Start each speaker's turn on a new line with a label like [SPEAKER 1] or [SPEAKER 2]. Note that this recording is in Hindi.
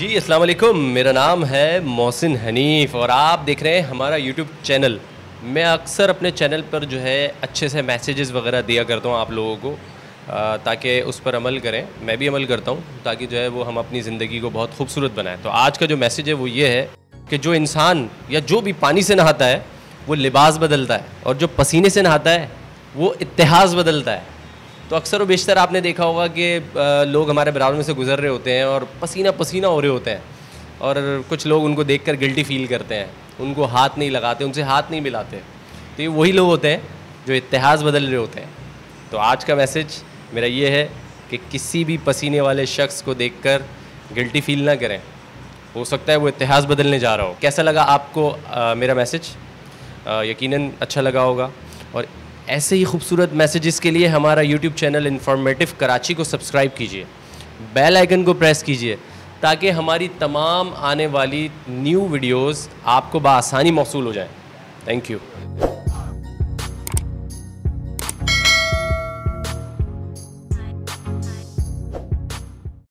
[SPEAKER 1] जी अस्सलाम वालेकुम, मेरा नाम है मोहसिन हनीफ़ और आप देख रहे हैं हमारा यूट्यूब चैनल। मैं अक्सर अपने चैनल पर जो है अच्छे से मैसेजेस वगैरह दिया करता हूँ आप लोगों को ताकि उस पर अमल करें। मैं भी अमल करता हूँ ताकि जो है वो हम अपनी ज़िंदगी को बहुत खूबसूरत बनाएं। तो आज का जो मैसेज है वो ये है कि जो इंसान या जो भी पानी से नहाता है वो लिबास बदलता है, और जो पसीने से नहाता है वो इत्तेहाज़ बदलता है। तो अक्सर व बेशतर आपने देखा होगा कि लोग हमारे बराबर में से गुज़र रहे होते हैं और पसीना पसीना हो रहे होते हैं, और कुछ लोग उनको देखकर गिल्टी फील करते हैं, उनको हाथ नहीं लगाते, उनसे हाथ नहीं मिलाते। तो ये वही लोग होते हैं जो इत्तेहाज़ बदल रहे होते हैं। तो आज का मैसेज मेरा ये है कि किसी भी पसीने वाले शख्स को देखकर गिल्टी फील ना करें, हो सकता है वो इत्तेहाज़ बदलने जा रहा हो। कैसा लगा आपको मेरा मैसेज? यकीनन अच्छा लगा होगा। और ऐसे ही खूबसूरत मैसेजेस के लिए हमारा यूट्यूब चैनल इन्फॉर्मेटिव कराची को सब्सक्राइब कीजिए, बेल आइकन को प्रेस कीजिए ताकि हमारी तमाम आने वाली न्यू वीडियोस आपको बआसानी मौसूल हो जाएं। Thank you.